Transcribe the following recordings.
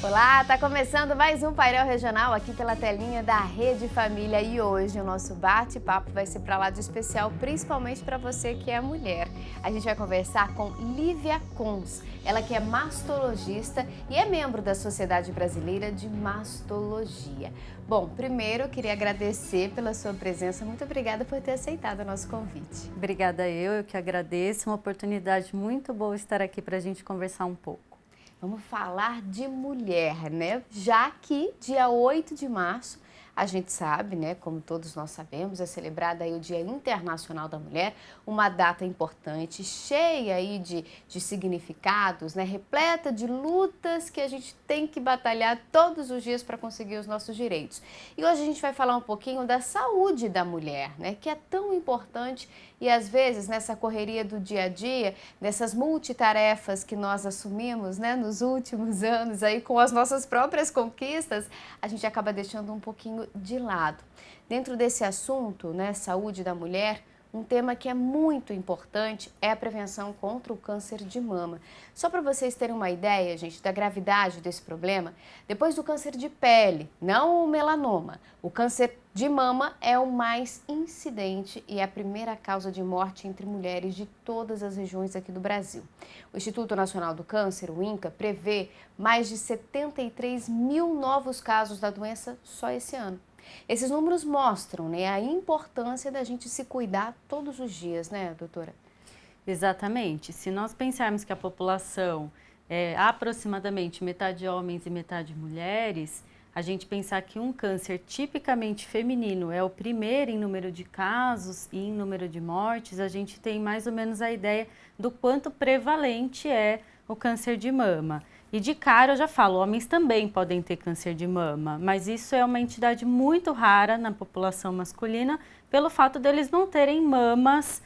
Olá, tá começando mais um painel regional aqui pela telinha da Rede Família e hoje o nosso bate-papo vai ser para lá de especial, principalmente para você que é mulher. A gente vai conversar com Lívia Kunz, ela que é mastologista e é membro da Sociedade Brasileira de Mastologia. Bom, primeiro eu queria agradecer pela sua presença, muito obrigada por ter aceitado o nosso convite. Obrigada eu que agradeço, uma oportunidade muito boa estar aqui para a gente conversar um pouco. Vamos falar de mulher, né? Já que dia 8 de março, a gente sabe, né, como todos nós sabemos, é celebrado aí o Dia Internacional da Mulher, uma data importante, cheia aí de significados, né, repleta de lutas que a gente tem que batalhar todos os dias para conseguir os nossos direitos. E hoje a gente vai falar um pouquinho da saúde da mulher, né, que é tão importante e às vezes nessa correria do dia a dia, nessas multitarefas que nós assumimos, né, nos últimos anos aí com as nossas próprias conquistas, a gente acaba deixando um pouquinho de lado. Dentro desse assunto, né, saúde da mulher, um tema que é muito importante é a prevenção contra o câncer de mama. Só para vocês terem uma ideia, gente, da gravidade desse problema, depois do câncer de pele, não o melanoma, o câncer de mama é o mais incidente e é a primeira causa de morte entre mulheres de todas as regiões aqui do Brasil. O Instituto Nacional do Câncer, o INCA, prevê mais de 73 mil novos casos da doença só esse ano. Esses números mostram, né, a importância da gente se cuidar todos os dias, né, doutora? Exatamente. Se nós pensarmos que a população é aproximadamente metade homens e metade mulheres, a gente pensar que um câncer tipicamente feminino é o primeiro em número de casos e em número de mortes, a gente tem mais ou menos a ideia do quanto prevalente é o câncer de mama. E de cara eu já falo, homens também podem ter câncer de mama, mas isso é uma entidade muito rara na população masculina pelo fato deles não terem mamas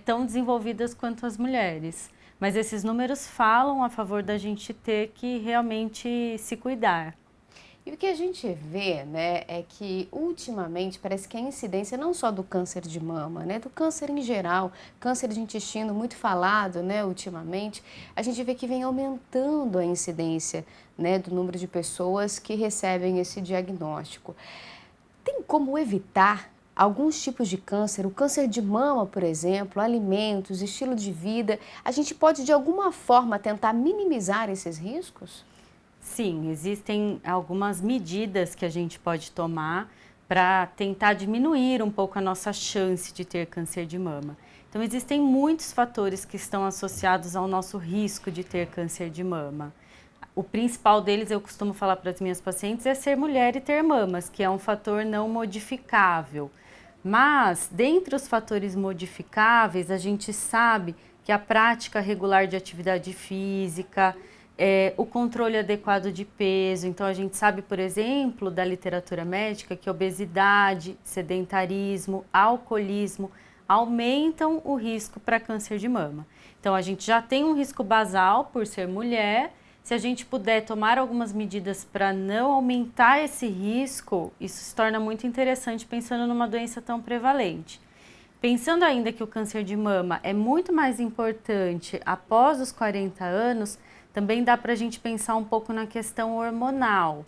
tão desenvolvidas quanto as mulheres. Mas esses números falam a favor da gente ter que realmente se cuidar. E o que a gente vê, né, é que ultimamente parece que a incidência não só do câncer de mama, né, do câncer em geral, câncer de intestino muito falado, né, ultimamente, a gente vê que vem aumentando a incidência, né, do número de pessoas que recebem esse diagnóstico. Tem como evitar alguns tipos de câncer, o câncer de mama, por exemplo, alimentos, estilo de vida, a gente pode de alguma forma tentar minimizar esses riscos? Sim, existem algumas medidas que a gente pode tomar para tentar diminuir um pouco a nossa chance de ter câncer de mama. Então, existem muitos fatores que estão associados ao nosso risco de ter câncer de mama. O principal deles, eu costumo falar para as minhas pacientes, é ser mulher e ter mamas, que é um fator não modificável. Mas, dentre os fatores modificáveis, a gente sabe que a prática regular de atividade física, o controle adequado de peso. Então, a gente sabe, por exemplo, da literatura médica que obesidade, sedentarismo, alcoolismo aumentam o risco para câncer de mama. Então, a gente já tem um risco basal por ser mulher. Se a gente puder tomar algumas medidas para não aumentar esse risco, isso se torna muito interessante pensando numa doença tão prevalente. Pensando ainda que o câncer de mama é muito mais importante após os 40 anos, também dá para a gente pensar um pouco na questão hormonal.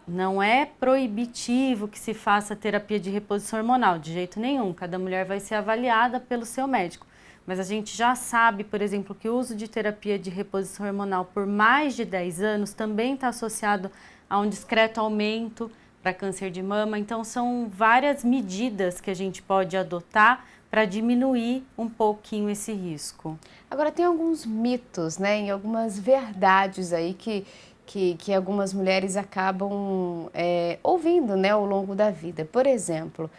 Não é proibitivo que se faça terapia de reposição hormonal, de jeito nenhum. Cada mulher vai ser avaliada pelo seu médico. Mas a gente já sabe, por exemplo, que o uso de terapia de reposição hormonal por mais de 10 anos também está associado a um discreto aumento para câncer de mama. Então, são várias medidas que a gente pode adotar para diminuir um pouquinho esse risco. Agora, tem alguns mitos, né, e algumas verdades aí que algumas mulheres acabam ouvindo, né, ao longo da vida. Por exemplo,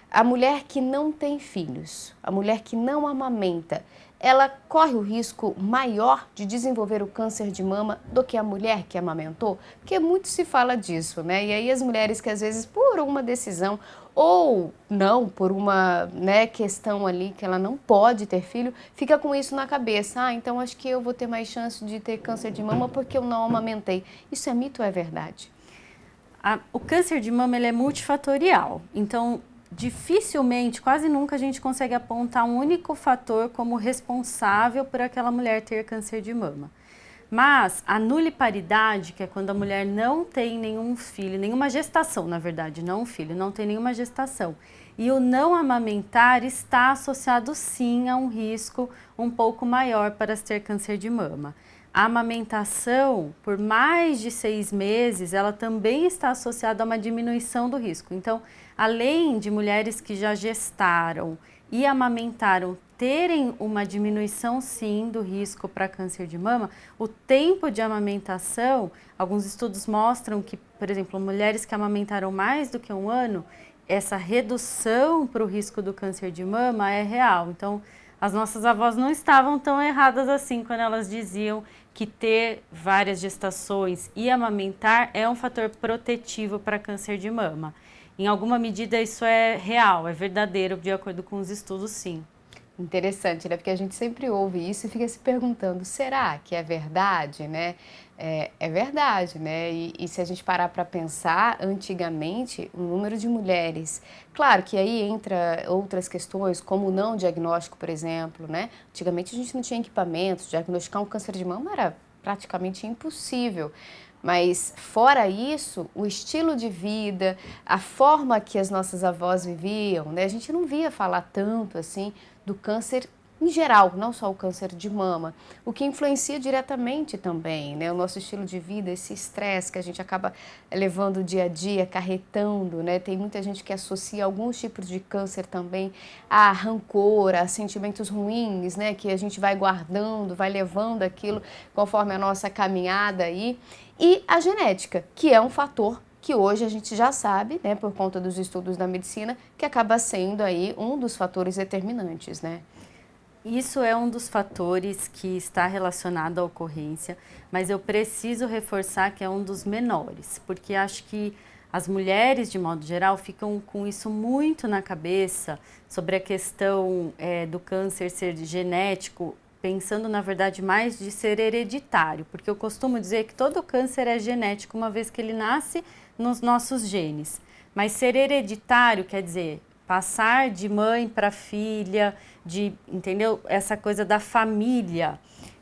a mulher que não tem filhos, a mulher que não amamenta, ela corre o risco maior de desenvolver o câncer de mama do que a mulher que amamentou? Porque muito se fala disso, né? E aí as mulheres que às vezes por uma decisão ou não, por uma, né, questão ali que ela não pode ter filho, fica com isso na cabeça. Ah, então acho que eu vou ter mais chance de ter câncer de mama porque eu não amamentei. Isso é mito ou é verdade? O câncer de mama ele é multifatorial, então dificilmente, quase nunca a gente consegue apontar um único fator como responsável por aquela mulher ter câncer de mama. Mas a nuliparidade, que é quando a mulher não tem nenhum filho, nenhuma gestação, na verdade, não um filho, não tem nenhuma gestação. E o não amamentar está associado sim a um risco um pouco maior para se ter câncer de mama. A amamentação, por mais de 6 meses, ela também está associada a uma diminuição do risco. Então, além de mulheres que já gestaram e amamentaram terem uma diminuição sim do risco para câncer de mama, o tempo de amamentação, alguns estudos mostram que, por exemplo, mulheres que amamentaram mais do que 1 ano, essa redução para o risco do câncer de mama é real. Então, as nossas avós não estavam tão erradas assim quando elas diziam que ter várias gestações e amamentar é um fator protetivo para câncer de mama. Em alguma medida isso é real, é verdadeiro, de acordo com os estudos, sim. Interessante, né? Porque a gente sempre ouve isso e fica se perguntando, será que é verdade, né? É verdade, né? E se a gente parar para pensar, antigamente, o número de mulheres, claro que aí entra outras questões, como o não diagnóstico, por exemplo, né? Antigamente a gente não tinha equipamentos, diagnosticar um câncer de mama era praticamente impossível. Mas fora isso, o estilo de vida, a forma que as nossas avós viviam, né? A gente não via falar tanto assim do câncer em geral, não só o câncer de mama, o que influencia diretamente também, né? O nosso estilo de vida, esse estresse que a gente acaba levando dia a dia, acarretando, né? Tem muita gente que associa alguns tipos de câncer também a rancor, a sentimentos ruins, né? Que a gente vai guardando, vai levando aquilo conforme a nossa caminhada aí. E a genética, que é um fator que hoje a gente já sabe, né, por conta dos estudos da medicina, que acaba sendo aí um dos fatores determinantes, né? Isso é um dos fatores que está relacionado à ocorrência, mas eu preciso reforçar que é um dos menores, porque acho que as mulheres, de modo geral, ficam com isso muito na cabeça sobre a questão do câncer ser genético, pensando, na verdade, mais de ser hereditário, porque eu costumo dizer que todo câncer é genético, uma vez que ele nasce nos nossos genes. Mas ser hereditário quer dizer passar de mãe para filha, entendeu? Essa coisa da família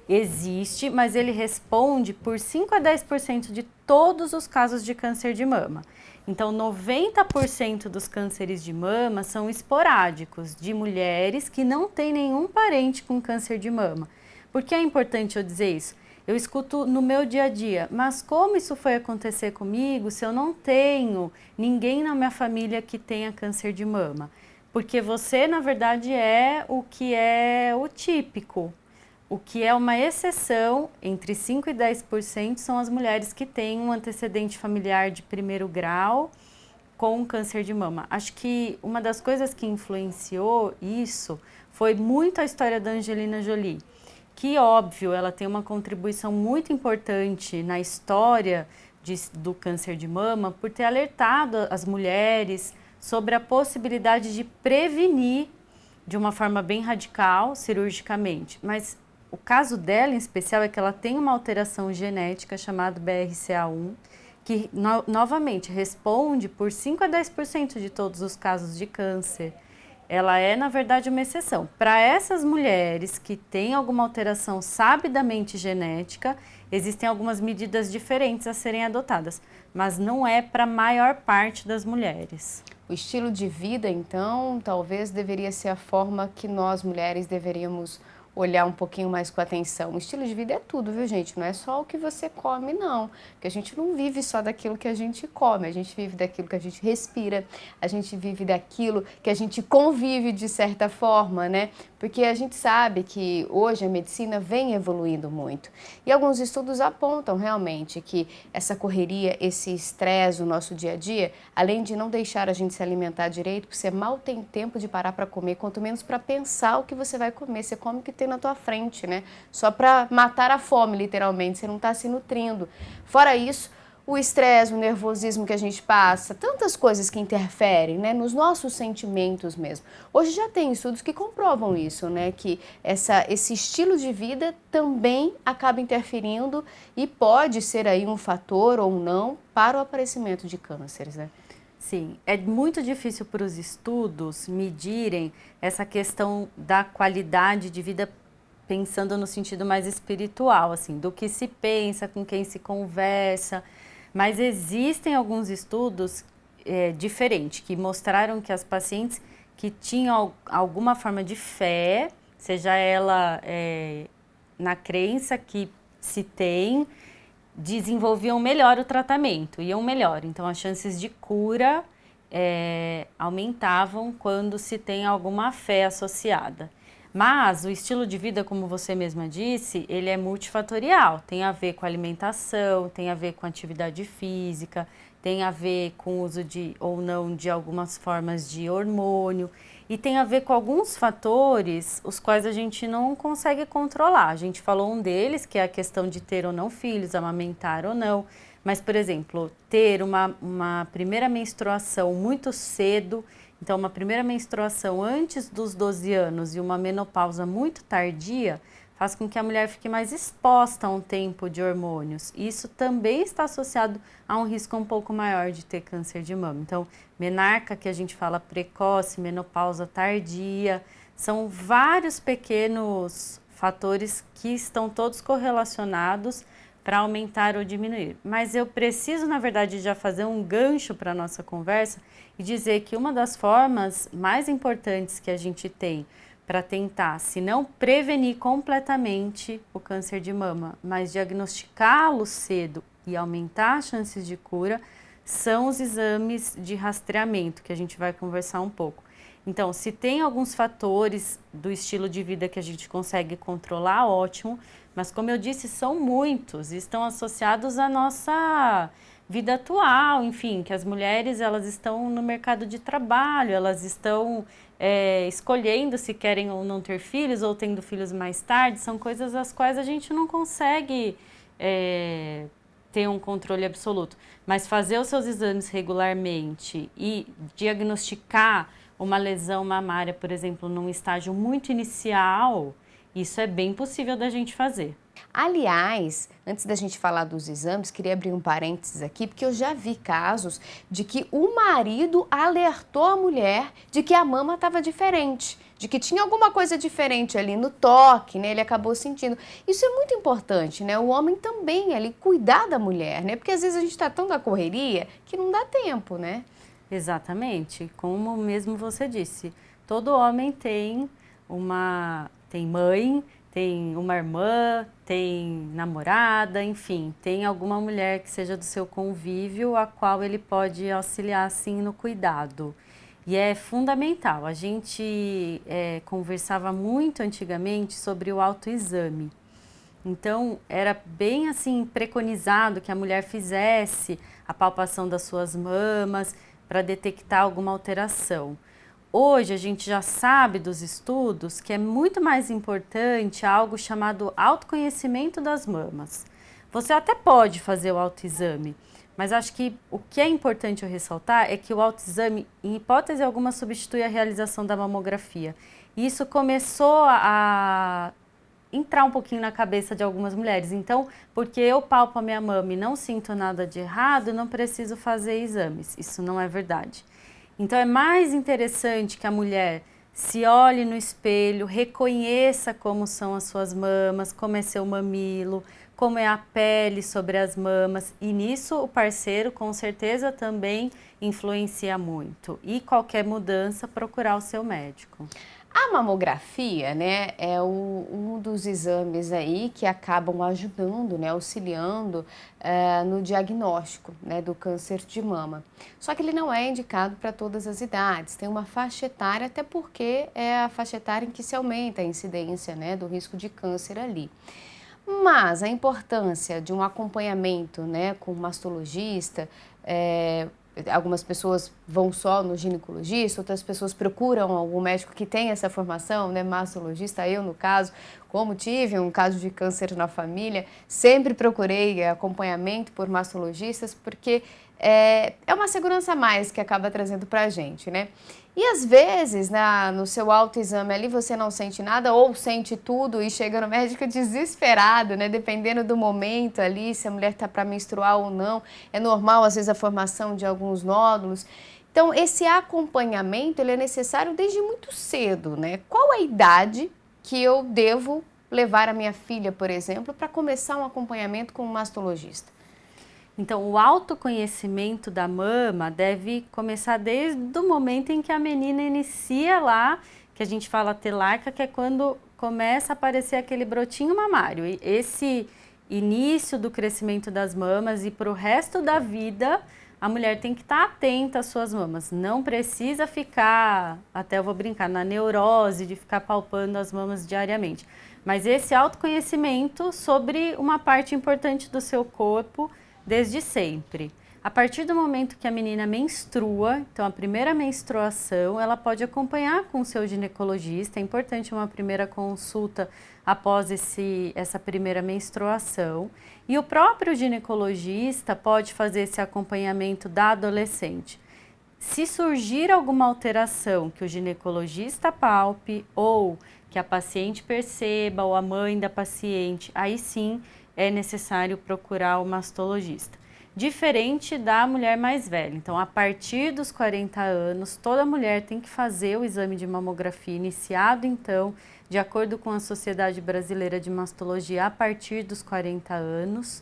existe, mas ele responde por 5 a 10% de todos os casos de câncer de mama. Então, 90% dos cânceres de mama são esporádicos, de mulheres que não têm nenhum parente com câncer de mama. Por que é importante eu dizer isso? Eu escuto no meu dia a dia, mas como isso foi acontecer comigo se eu não tenho ninguém na minha família que tenha câncer de mama? Porque você, na verdade, é o que é o típico. O que é uma exceção, entre 5 e 10%, são as mulheres que têm um antecedente familiar de 1º grau com câncer de mama. Acho que uma das coisas que influenciou isso foi muito a história da Angelina Jolie, que, óbvio, ela tem uma contribuição muito importante na história do câncer de mama por ter alertado as mulheres sobre a possibilidade de prevenir de uma forma bem radical, cirurgicamente. Mas o caso dela, em especial, é que ela tem uma alteração genética chamada BRCA1, que, novamente, responde por 5 a 10% de todos os casos de câncer. Ela é, na verdade, uma exceção. Para essas mulheres que têm alguma alteração sabidamente genética, existem algumas medidas diferentes a serem adotadas, mas não é para a maior parte das mulheres. O estilo de vida, então, talvez deveria ser a forma que nós, mulheres, deveríamos olhar um pouquinho mais com atenção. O estilo de vida é tudo, viu, gente? Não é só o que você come, não. Porque a gente não vive só daquilo que a gente come, a gente vive daquilo que a gente respira, a gente vive daquilo que a gente convive de certa forma, né? Porque a gente sabe que hoje a medicina vem evoluindo muito. E alguns estudos apontam realmente que essa correria, esse estresse no nosso dia a dia, além de não deixar a gente se alimentar direito, porque você mal tem tempo de parar para comer, quanto menos para pensar o que você vai comer. Você come o que tem na tua frente, né? Só para matar a fome, literalmente, você não está se nutrindo. Fora isso, o estresse, o nervosismo que a gente passa, tantas coisas que interferem, né, nos nossos sentimentos mesmo. Hoje já tem estudos que comprovam isso, né, que esse estilo de vida também acaba interferindo e pode ser aí um fator ou não para o aparecimento de cânceres, né? Sim, é muito difícil para os estudos medirem essa questão da qualidade de vida pensando no sentido mais espiritual, assim, do que se pensa, com quem se conversa. Mas existem alguns estudos diferentes que mostraram que as pacientes que tinham alguma forma de fé, seja ela na crença que se tem, desenvolviam melhor o tratamento, iam melhor. Então, as chances de cura aumentavam quando se tem alguma fé associada. Mas o estilo de vida, como você mesma disse, ele é multifatorial. Tem a ver com alimentação, tem a ver com atividade física, tem a ver com o uso ou não de algumas formas de hormônio e tem a ver com alguns fatores os quais a gente não consegue controlar. A gente falou um deles, que é a questão de ter ou não filhos, amamentar ou não. Mas, por exemplo, ter uma primeira menstruação muito cedo, então uma primeira menstruação antes dos 12 anos e uma menopausa muito tardia, faz com que a mulher fique mais exposta a um tempo de hormônios. Isso também está associado a um risco um pouco maior de ter câncer de mama. Então, menarca, que a gente fala precoce, menopausa tardia, são vários pequenos fatores que estão todos correlacionados para aumentar ou diminuir. Mas eu preciso, na verdade, já fazer um gancho para a nossa conversa e dizer que uma das formas mais importantes que a gente tem para tentar, se não prevenir completamente o câncer de mama, mas diagnosticá-lo cedo e aumentar as chances de cura, são os exames de rastreamento, que a gente vai conversar um pouco. Então, se tem alguns fatores do estilo de vida que a gente consegue controlar, ótimo, mas como eu disse, são muitos e estão associados à nossa vida atual, enfim, que as mulheres elas estão no mercado de trabalho, elas estão escolhendo se querem ou não ter filhos ou tendo filhos mais tarde, são coisas às quais a gente não consegue ter um controle absoluto. Mas fazer os seus exames regularmente e diagnosticar uma lesão mamária, por exemplo, num estágio muito inicial, isso é bem possível da gente fazer. Aliás, antes da gente falar dos exames, queria abrir um parênteses aqui, porque eu já vi casos de que o marido alertou a mulher de que a mama estava diferente, de que tinha alguma coisa diferente ali no toque, né? Ele acabou sentindo. Isso é muito importante, né? O homem também ali cuidar da mulher, né? Porque às vezes a gente está tão na correria que não dá tempo, né? Exatamente, como mesmo você disse, todo homem tem mãe, tem uma irmã, tem namorada, enfim, tem alguma mulher que seja do seu convívio a qual ele pode auxiliar assim no cuidado. E é fundamental, a gente conversava muito antigamente sobre o autoexame. Então, era bem assim preconizado que a mulher fizesse a palpação das suas mamas para detectar alguma alteração. Hoje a gente já sabe dos estudos que é muito mais importante algo chamado autoconhecimento das mamas. Você até pode fazer o autoexame, mas acho que o que é importante eu ressaltar é que o autoexame, em hipótese alguma, substitui a realização da mamografia. E isso começou a entrar um pouquinho na cabeça de algumas mulheres. Então, porque eu palpo a minha mama e não sinto nada de errado, não preciso fazer exames. Isso não é verdade. Então, é mais interessante que a mulher se olhe no espelho, reconheça como são as suas mamas, como é seu mamilo, como é a pele sobre as mamas. E nisso o parceiro com certeza também influencia muito. E qualquer mudança, procurar o seu médico. A mamografia, né, é um dos exames aí que acabam ajudando, né, auxiliando no diagnóstico, né, do câncer de mama. Só que ele não é indicado para todas as idades, tem uma faixa etária, até porque é a faixa etária em que se aumenta a incidência, né, do risco de câncer ali. Mas a importância de um acompanhamento, né, com o mastologista, algumas pessoas vão só no ginecologista, outras pessoas procuram algum médico que tem essa formação, né, mastologista. Eu, no caso, como tive um caso de câncer na família, sempre procurei acompanhamento por mastologistas, porque é uma segurança a mais que acaba trazendo para a gente, né? E às vezes, no seu autoexame ali, você não sente nada ou sente tudo e chega no médico desesperado, né? Dependendo do momento ali, se a mulher está para menstruar ou não. É normal, às vezes, a formação de alguns nódulos. Então, esse acompanhamento, ele é necessário desde muito cedo, né? Qual a idade que eu devo levar a minha filha, por exemplo, para começar um acompanhamento com um mastologista? Então, o autoconhecimento da mama deve começar desde o momento em que a menina inicia lá, que a gente fala telarca, que é quando começa a aparecer aquele brotinho mamário. E esse início do crescimento das mamas e para o resto da vida, a mulher tem que estar atenta às suas mamas. Não precisa ficar, até eu vou brincar, na neurose de ficar palpando as mamas diariamente. Mas esse autoconhecimento sobre uma parte importante do seu corpo desde sempre. A partir do momento que a menina menstrua, então a primeira menstruação, ela pode acompanhar com o seu ginecologista. É importante uma primeira consulta após essa primeira menstruação. E o próprio ginecologista pode fazer esse acompanhamento da adolescente. Se surgir alguma alteração que o ginecologista palpe ou que a paciente perceba ou a mãe da paciente, aí sim é necessário procurar o mastologista. Diferente da mulher mais velha. Então, a partir dos 40 anos, toda mulher tem que fazer o exame de mamografia iniciado, então, de acordo com a Sociedade Brasileira de Mastologia, a partir dos 40 anos,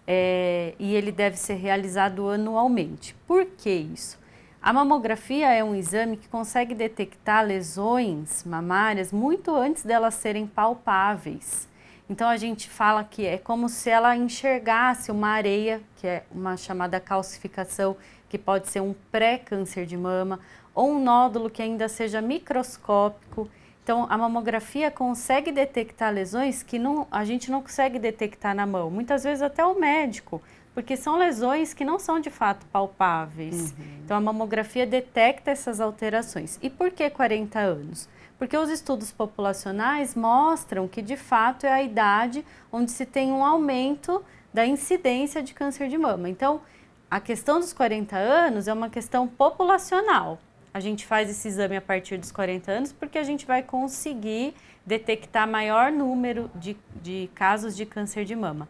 e ele deve ser realizado anualmente. Por que isso? A mamografia é um exame que consegue detectar lesões mamárias muito antes delas serem palpáveis. Então, a gente fala que é como se ela enxergasse uma areia, que é uma chamada calcificação, que pode ser um pré-câncer de mama, ou um nódulo que ainda seja microscópico. Então, a mamografia consegue detectar lesões que a gente não consegue detectar na mão. Muitas vezes até o médico, porque são lesões que não são de fato palpáveis. Então, a mamografia detecta essas alterações. E por que 40 anos? Porque os estudos populacionais mostram que, de fato, é a idade onde se tem um aumento da incidência de câncer de mama. Então, a questão dos 40 anos é uma questão populacional. A gente faz esse exame a partir dos 40 anos porque a gente vai conseguir detectar maior número de casos de câncer de mama.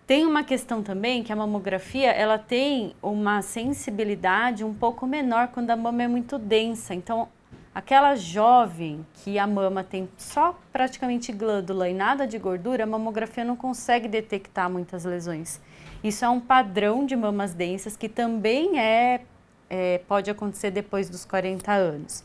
Tem uma questão também que a mamografia ela tem uma sensibilidade um pouco menor quando a mama é muito densa. Então, aquela jovem que a mama tem só praticamente glândula e nada de gordura, a mamografia não consegue detectar muitas lesões. Isso é um padrão de mamas densas que também pode acontecer depois dos 40 anos.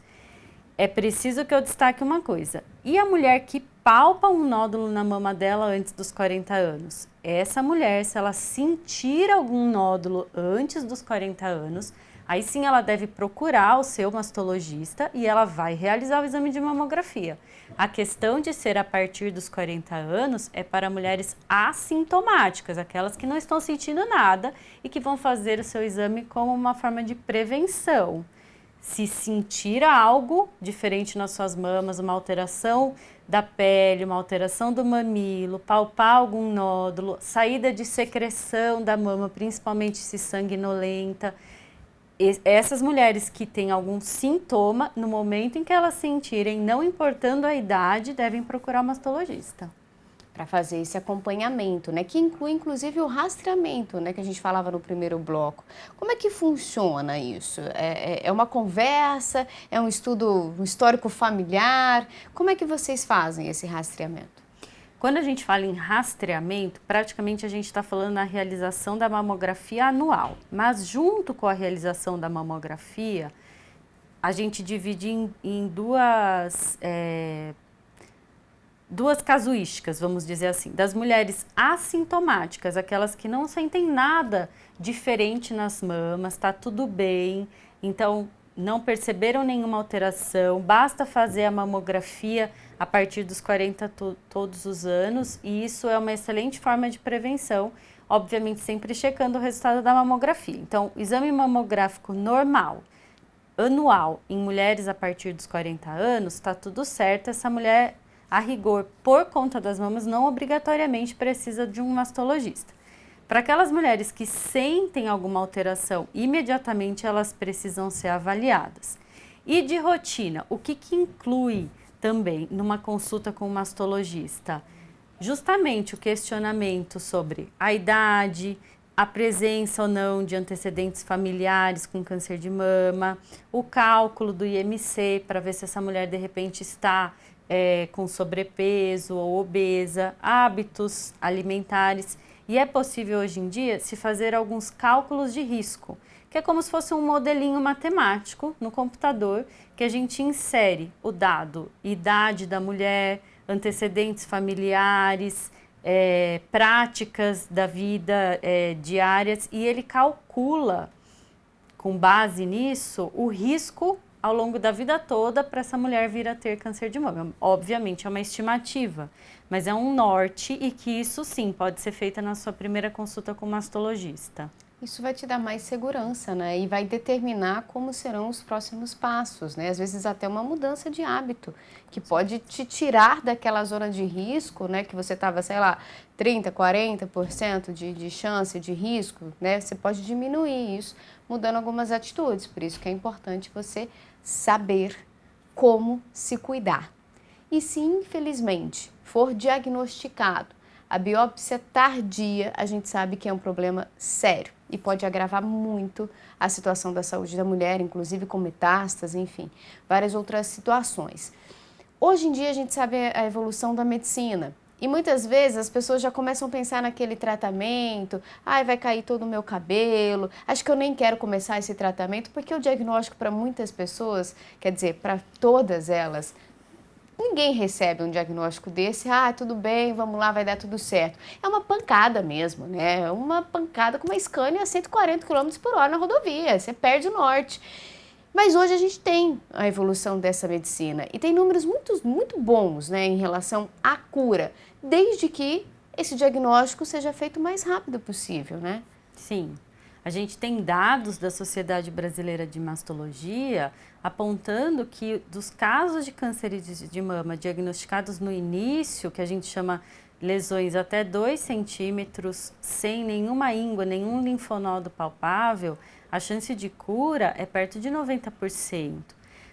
É preciso que eu destaque uma coisa. E a mulher que palpa um nódulo na mama dela antes dos 40 anos? Essa mulher, se ela sentir algum nódulo antes dos 40 anos, aí sim ela deve procurar o seu mastologista e ela vai realizar o exame de mamografia. A questão de ser a partir dos 40 anos é para mulheres assintomáticas, aquelas que não estão sentindo nada e que vão fazer o seu exame como uma forma de prevenção. Se sentir algo diferente nas suas mamas, uma alteração da pele, uma alteração do mamilo, palpar algum nódulo, saída de secreção da mama, principalmente se sanguinolenta, essas mulheres que têm algum sintoma, no momento em que elas sentirem, não importando a idade, devem procurar o mastologista. Para fazer esse acompanhamento, né? Que inclui inclusive o rastreamento, né? Que a gente falava no primeiro bloco. Como é que funciona isso? É uma conversa? É um estudo, um histórico familiar? Como é que vocês fazem esse rastreamento? Quando a gente fala em rastreamento, praticamente a gente está falando na realização da mamografia anual. Mas junto com a realização da mamografia, a gente divide em duas casuísticas, vamos dizer assim, das mulheres assintomáticas, aquelas que não sentem nada diferente nas mamas, tá tudo bem, então não perceberam nenhuma alteração, basta fazer a mamografia a partir dos 40 todos os anos, e isso é uma excelente forma de prevenção, obviamente sempre checando o resultado da mamografia. Então, exame mamográfico normal, anual, em mulheres a partir dos 40 anos, tá tudo certo, essa mulher, a rigor, por conta das mamas, não obrigatoriamente precisa de um mastologista. Para aquelas mulheres que sentem alguma alteração, imediatamente elas precisam ser avaliadas. E de rotina, o que inclui também numa consulta com o mastologista? Justamente o questionamento sobre a idade, a presença ou não de antecedentes familiares com câncer de mama, o cálculo do IMC para ver se essa mulher de repente está com sobrepeso ou obesa, hábitos alimentares. E é possível hoje em dia se fazer alguns cálculos de risco, que é como se fosse um modelinho matemático no computador, que a gente insere o dado, idade da mulher, antecedentes familiares, práticas da vida diárias, e ele calcula, com base nisso, o risco ao longo da vida toda para essa mulher vir a ter câncer de mama. Obviamente é uma estimativa, mas é um norte e que isso sim pode ser feita na sua primeira consulta com o mastologista. Isso vai te dar mais segurança, né? E vai determinar como serão os próximos passos, né? Às vezes até uma mudança de hábito, que pode te tirar daquela zona de risco, né? Que você estava, sei lá, 30%, 40% de chance de risco, né? Você pode diminuir isso mudando algumas atitudes. Por isso que é importante você saber como se cuidar. E se infelizmente for diagnosticado a biópsia tardia, a gente sabe que é um problema sério e pode agravar muito a situação da saúde da mulher, inclusive com metástase, enfim, várias outras situações. Hoje em dia a gente sabe a evolução da medicina e muitas vezes as pessoas já começam a pensar naquele tratamento, vai cair todo o meu cabelo, acho que eu nem quero começar esse tratamento, porque o diagnóstico para muitas pessoas, quer dizer, para todas elas, ninguém recebe um diagnóstico desse, tudo bem, vamos lá, vai dar tudo certo. É uma pancada mesmo, né? É uma pancada com uma Scania a 140 km por hora na rodovia, você perde o norte. Mas hoje a gente tem a evolução dessa medicina e tem números muito bons, né, em relação à cura, desde que esse diagnóstico seja feito o mais rápido possível, né? Sim. A gente tem dados da Sociedade Brasileira de Mastologia apontando que dos casos de câncer de mama diagnosticados no início, que a gente chama lesões até 2 centímetros, sem nenhuma íngua, nenhum linfonodo palpável, a chance de cura é perto de 90%.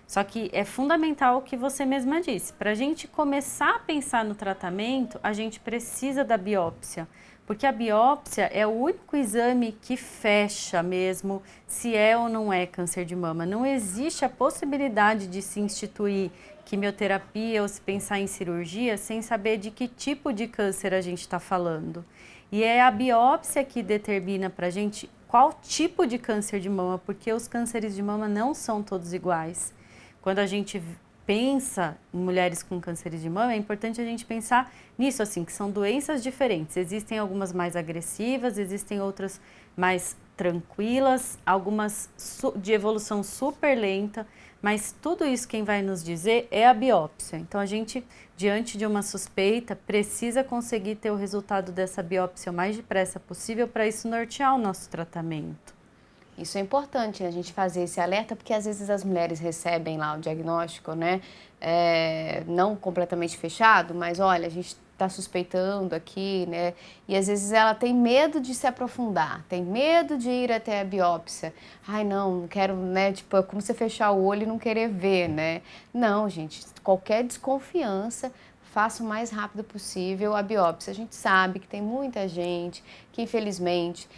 Só que é fundamental o que você mesma disse. Para a gente começar a pensar no tratamento, a gente precisa da biópsia. Porque a biópsia é o único exame que fecha mesmo se é ou não é câncer de mama. Não existe a possibilidade de se instituir quimioterapia ou se pensar em cirurgia sem saber de que tipo de câncer a gente está falando. E é a biópsia que determina para a gente qual tipo de câncer de mama, porque os cânceres de mama não são todos iguais. Quando a gente pensa em mulheres com cânceres de mama, é importante a gente pensar nisso, assim, que são doenças diferentes. Existem algumas mais agressivas, existem outras mais tranquilas, algumas de evolução super lenta, mas tudo isso quem vai nos dizer é a biópsia. Então a gente, diante de uma suspeita, precisa conseguir ter o resultado dessa biópsia o mais depressa possível para isso nortear o nosso tratamento. Isso é importante, né, a gente fazer esse alerta, porque às vezes as mulheres recebem lá o diagnóstico, né, não completamente fechado, mas olha, a gente está suspeitando aqui, né, e às vezes ela tem medo de se aprofundar, tem medo de ir até a biópsia. Não quero, né, tipo, é como você fechar o olho e não querer ver, né. Não, gente, qualquer desconfiança, faça o mais rápido possível a biópsia. A gente sabe que tem muita gente que, infelizmente,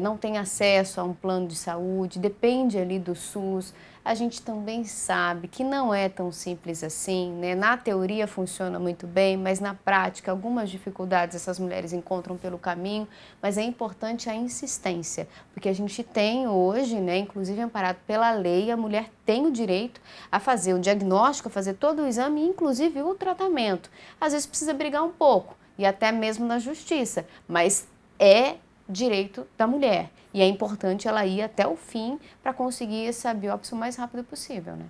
não tem acesso a um plano de saúde, depende ali do SUS. A gente também sabe que não é tão simples assim, né? Na teoria funciona muito bem, mas na prática algumas dificuldades essas mulheres encontram pelo caminho, mas é importante a insistência, porque a gente tem hoje, né, inclusive amparado pela lei, a mulher tem o direito a fazer o diagnóstico, a fazer todo o exame, inclusive o tratamento. Às vezes precisa brigar um pouco, e até mesmo na justiça, mas é direito da mulher. E é importante ela ir até o fim para conseguir essa biópsia o mais rápido possível, né?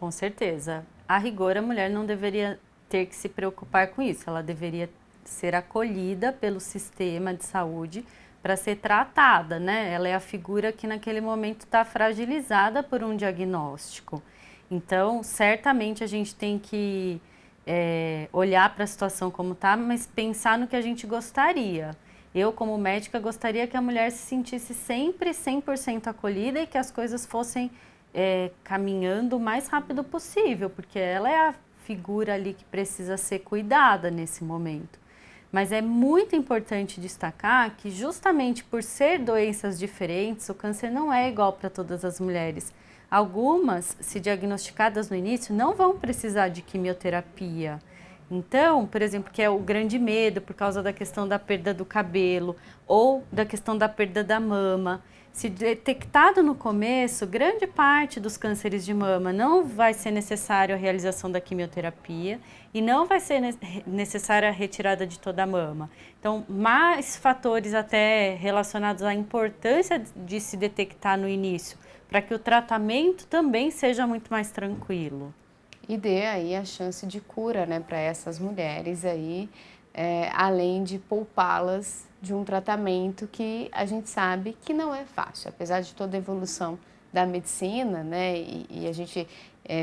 Com certeza. A rigor, a mulher não deveria ter que se preocupar com isso. Ela deveria ser acolhida pelo sistema de saúde para ser tratada, né? Ela é a figura que naquele momento está fragilizada por um diagnóstico. Então, certamente a gente tem que olhar para a situação como está, mas pensar no que a gente gostaria. Eu, como médica, gostaria que a mulher se sentisse sempre 100% acolhida e que as coisas fossem caminhando o mais rápido possível, porque ela é a figura ali que precisa ser cuidada nesse momento. Mas é muito importante destacar que justamente por ser doenças diferentes, o câncer não é igual para todas as mulheres. Algumas, se diagnosticadas no início, não vão precisar de quimioterapia. Então, por exemplo, que é o grande medo por causa da questão da perda do cabelo ou da questão da perda da mama. Se detectado no começo, grande parte dos cânceres de mama não vai ser necessário a realização da quimioterapia e não vai ser necessária a retirada de toda a mama. Então, mais fatores até relacionados à importância de se detectar no início, para que o tratamento também seja muito mais tranquilo. E dê aí a chance de cura, né, para essas mulheres aí, além de poupá-las de um tratamento que a gente sabe que não é fácil, apesar de toda a evolução da medicina, né, e a gente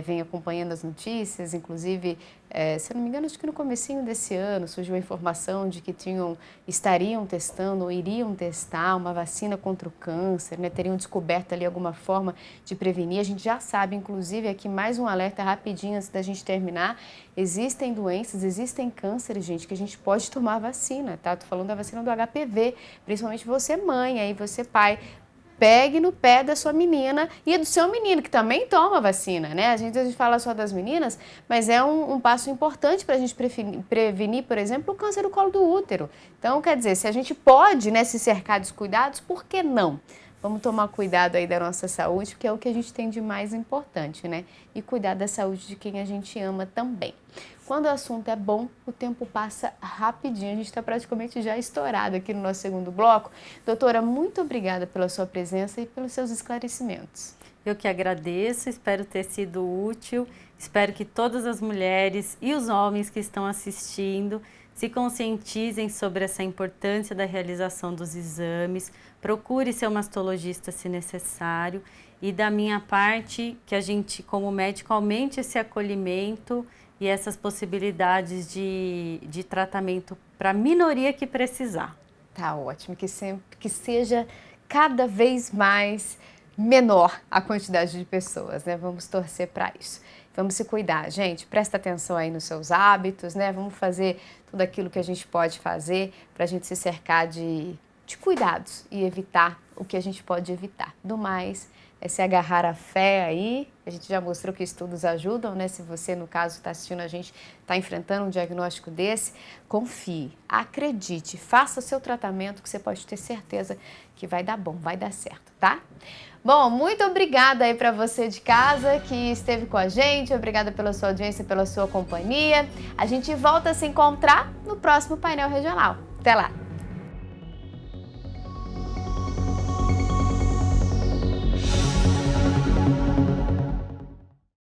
vem acompanhando as notícias, inclusive, se eu não me engano, acho que no comecinho desse ano surgiu a informação de que estariam testando ou iriam testar uma vacina contra o câncer, né, teriam descoberto ali alguma forma de prevenir. A gente já sabe, inclusive, aqui mais um alerta rapidinho antes da gente terminar, existem doenças, existem cânceres, gente, que a gente pode tomar vacina, tá? Tô falando da vacina do HPV, principalmente você mãe, aí você pai, pegue no pé da sua menina e do seu menino, que também toma vacina, né? A gente fala só das meninas, mas é um passo importante para a gente prevenir, por exemplo, o câncer do colo do útero. Então, quer dizer, se a gente pode, né, se cercar dos cuidados, por que não? Vamos tomar cuidado aí da nossa saúde, porque é o que a gente tem de mais importante, né? E cuidar da saúde de quem a gente ama também. Quando o assunto é bom, o tempo passa rapidinho. A gente está praticamente já estourado aqui no nosso segundo bloco. Doutora, muito obrigada pela sua presença e pelos seus esclarecimentos. Eu que agradeço, espero ter sido útil, espero que todas as mulheres e os homens que estão assistindo se conscientizem sobre essa importância da realização dos exames, procure seu mastologista se necessário e da minha parte, que a gente como médico aumente esse acolhimento e essas possibilidades de tratamento para a minoria que precisar. Tá ótimo, que seja cada vez mais menor a quantidade de pessoas, né? Vamos torcer para isso. Vamos se cuidar, gente. Presta atenção aí nos seus hábitos, né? Vamos fazer tudo aquilo que a gente pode fazer para a gente se cercar de cuidados e evitar o que a gente pode evitar. Do mais, é se agarrar à fé aí. A gente já mostrou que estudos ajudam, né? Se você, no caso, está assistindo a gente, está enfrentando um diagnóstico desse, confie, acredite, faça o seu tratamento que você pode ter certeza que vai dar bom, vai dar certo, tá? Bom, muito obrigada aí para você de casa que esteve com a gente, obrigada pela sua audiência, pela sua companhia. A gente volta a se encontrar no próximo painel regional. Até lá!